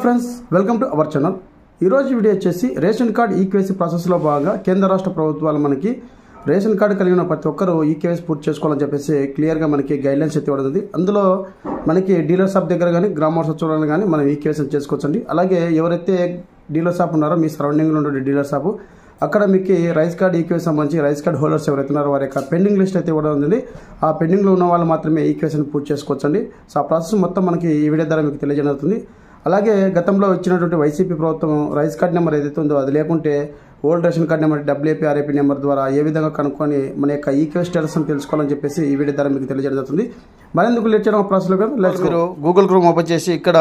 Friends, welcome to our channel. ఈరోజు video వచ్చేసి ration card eKYC ప్రాసెస్లో భాగంగా కేంద్ర రాష్ట్ర ప్రభుత్వాలు మనకి రేషన్ కార్డు కలిగిన ప్రతి ఒక్కరు ఈకేవైసీ పూర్తి చేసుకోవాలని చెప్పేసి క్లియర్గా మనకి గైడ్లైన్స్ అయితే ఇవ్వడం. అందులో మనకి డీలర్ షాప్ దగ్గర కానీ గ్రామ సచివాలయం కానీ మనం ఈకేవైసీ చేసుకోవచ్చండి. అలాగే ఎవరైతే డీలర్ షాప్ ఉన్నారో మీ సరౌండింగ్లో ఉండే డీలర్ షాపు అక్కడ మీకు రైస్ కార్డ్ ఈకేవైసీ సంబంధించి రైస్ కార్డ్ హోల్డర్స్ ఎవరైతే ఉన్నారో వారి యొక్క పెండింగ్ లిస్ట్ అయితే ఇవ్వడం ఉంది. ఆ పెండింగ్లో ఉన్న వాళ్ళు మాత్రమే ఈకేవైసీని పూర్తి చేసుకోవచ్చండి. సో ఆ ప్రాసెస్ మొత్తం మనకి ఈ వీడియో ద్వారా మీకు తెలియజేయడం అవుతుంది. అలాగే గతంలో ఇచ్చినటువంటి వైసీపీ ప్రభుత్వం రైస్ కార్డ్ నెంబర్ ఏదైతే ఉందో అది లేకుంటే old ration card number WAP RAP number ద్వారా ఏ విధంగా కనుక్కొని మన యొక్క ఈకేవైసీ స్టేటస్ అని తెలుసుకోవాలని చెప్పేసి ఈ వీడియో ద్వారా మీకు తెలియజేయడం జరుగుతుంది. మరెందుకు లేట్ చేయడం ప్రాసెస్లో మీరు గూగుల్ క్రోమ్ ఓపెన్ చేసి ఇక్కడ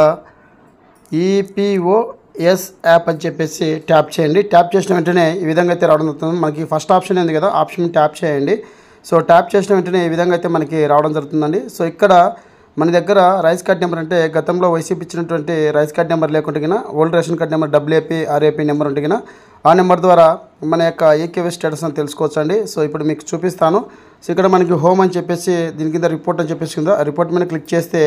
EPOS యాప్ అని చెప్పేసి ట్యాప్ చేయండి. ట్యాప్ చేసిన వెంటనే ఈ విధంగా అయితే రావడం జరుగుతుంది. మనకి ఫస్ట్ ఆప్షన్ ఉంది కదా, ఆప్షన్ ట్యాప్ చేయండి. సో ట్యాప్ చేసిన వెంటనే ఈ విధంగా అయితే మనకి రావడం జరుగుతుందండి. సో ఇక్కడ మన దగ్గర రైస్ కార్డ్ నెంబర్ అంటే గతంలో వైసీపీ ఇచ్చినటువంటి రైస్ కార్డ్ నెంబర్ లేకుంటే old ration card number WAP RAP number ఉంటే ఆ నెంబర్ ద్వారా మన యొక్క ఈకేవైసీ స్టేటస్ అని తెలుసుకోవచ్చండి. సో ఇప్పుడు మీకు చూపిస్తాను. సో ఇక్కడ మనకి హోమ్ అని చెప్పేసి దీని కింద రిపోర్ట్ అని చెప్పేసి కింద రిపోర్ట్ మీద క్లిక్ చేస్తే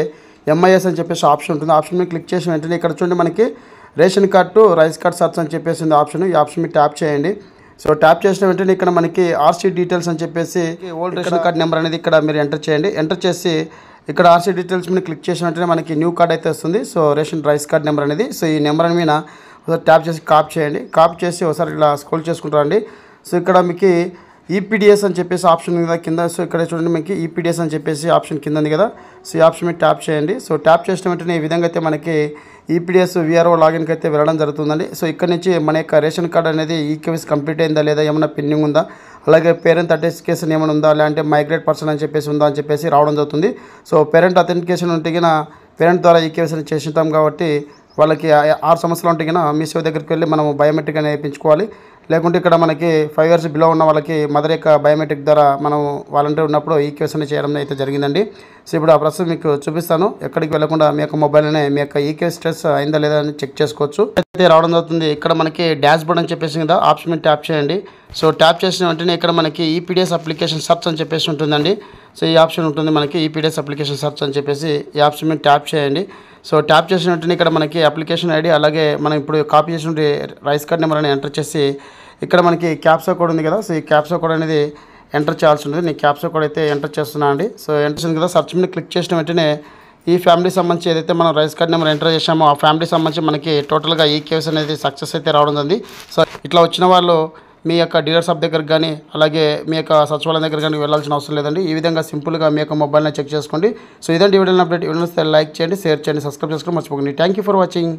MIS అని చెప్పేసి ఆప్షన్ ఉంటుంది. ఆప్షన్ మీద క్లిక్ చేసిన వెంటనే ఇక్కడ చూడండి మనకి ration card to rice card search అని చెప్పేసి ఆప్షన్. ఈ ఆప్షన్ మీద ట్యాప్ చేయండి. సో ట్యాప్ చేసిన వెంటనే ఇక్కడ మనకి RC డీటెయిల్స్ అని చెప్పేసి ఓల్డ్ రేషన్ కార్డ్ నెంబర్ అనేది ఇక్కడ మీరు ఎంటర్ చేయండి. ఎంటర్ చేసి ఇక్కడ RC డీటెయిల్స్ మీద క్లిక్ చేసిన వెంటనే మనకి న్యూ కార్డ్ అయితే వస్తుంది. So ration rice card number అనేది. సో ఈ నెంబర్ మీద ఒకసారి ట్యాప్ చేసి కాపీ చేయండి. కాపీ చేసి ఒకసారి ఇలా స్క్రోల్ చేసుకుంటారండి. సో ఇక్కడ మీకు EPDS అని చెప్పేసి ఆప్షన్ ఉంది కదా కింద. సో ఇక్కడ చూడండి మీకు EPDS అని చెప్పేసి ఆప్షన్ కింద ఉంది కదా. సో ఈ ఆప్షన్ మీద ట్యాప్ చేయండి. సో ట్యాప్ చేసిన వెంటనే ఈ విధంగా అయితే మనకి EPDS VRO లాగిన్కి అయితే వెళ్ళడం జరుగుతుందండి. సో ఇక్కడ నుంచి మన యొక్క రేషన్ కార్డ్ అనేది ఈకేవైసీ కంప్లీట్ అయిందా లేదా, ఏమైనా పెండింగ్ ఉందా, అలాగే పేరెంట్ అథెంటికేషన్ ఏమైనా ఉందా, లేదంటే మైగ్రేట్ పర్సన్ అని చెప్పేసి ఉందా అని చెప్పేసి రావడం జరుగుతుంది. సో పేరెంట్ అథెంటికేషన్ ఉంటే పేరెంట్ ద్వారా ఈకేవైసీని చేసింటాం కాబట్టి వాళ్ళకి 6 సంవత్సరాలు ఉంటే మీ సేవ దగ్గరికి వెళ్ళి మనం బయోమెట్రిక్ అనేది వేయించుకోవాలి. లేకుంటే ఇక్కడ మనకి 5 years బిలో ఉన్న వాళ్ళకి మదర్ యొక్క బయోమెట్రిక్ ద్వారా మనం వాలంటీర్ ఉన్నప్పుడు ఈకేవైసీ చేయడం అయితే జరిగిందండి. సో ఇప్పుడు ఆ ప్రాసెస్ మీకు చూపిస్తాను. ఎక్కడికి వెళ్ళకుండా మీ యొక్క మొబైల్లోనే మీ యొక్క ఈకేవైసీ స్టేటస్ అయిందా లేదా అని చెక్ చేసుకోవచ్చు. అయితే రావడం జరుగుతుంది. ఇక్కడ మనకి డాష్ బోర్డ్ అని చెప్పేసి కదా ఆప్షన్ మీద ట్యాప్ చేయండి. సో ట్యాప్ చేసిన వెంటనే ఇక్కడ మనకి EPDS అప్లికేషన్ సర్చ్ అని చెప్పేసి ఉంటుందండి. సో ఈ ఆప్షన్ ఉంటుంది మనకి EPDS అప్లికేషన్ సర్చ్ అని చెప్పేసి ఈ ఆప్షన్ మీద ట్యాప్ చేయండి. సో ట్యాప్ చేసిన వెంటనే ఇక్కడ మనకి అప్లికేషన్ ID అలాగే మనం ఇప్పుడు కాపీ చేసిన రైస్ కార్డ్ నెంబర్ అని ఎంటర్ చేసి ఇక్కడ మనకి క్యాప్సా కోడ్ ఉంది కదా. సో ఈ క్యాప్సా కోడ్ అనేది ఎంటర్ చేయాల్సి ఉంటుంది. నేను క్యాప్సా కోడ్ అయితే ఎంటర్ చేస్తున్నాను అండి. సో ఎంటర్ చేసిన కదా సర్చ్ మీద క్లిక్ చేసిన వెంటనే ఈ ఫ్యామిలీ సంబంధించి ఏదైతే మనం రైస్ కార్డ్ నెంబర్ ఎంటర్ చేసామో ఆ ఫ్యామిలీ సంబంధించి మనకి టోటల్గా ఈకేవైసీ అనేది సక్సెస్ అయితే రావడం జరిగింది. సో ఇట్లా వచ్చిన వాళ్ళు మీ యొక్క డీలర్ షాప్ దగ్గరికి కానీ అలాగే మీ యొక్క సచివాలయం దగ్గర కానీ వెళ్ళాల్సిన అవసరం లేదండి. ఈ విధంగా సింపుల్గా మీ యొక్క మొబైల్ని చెక్ చేసుకోండి. సో ఇదండి వీడియో అప్డేట్. వీడియో లైక్ చేయండి, షేర్ చేయండి, సబ్స్క్రైబ్ చేసుకోండి మర్చిపోకండి. Thank you for watching.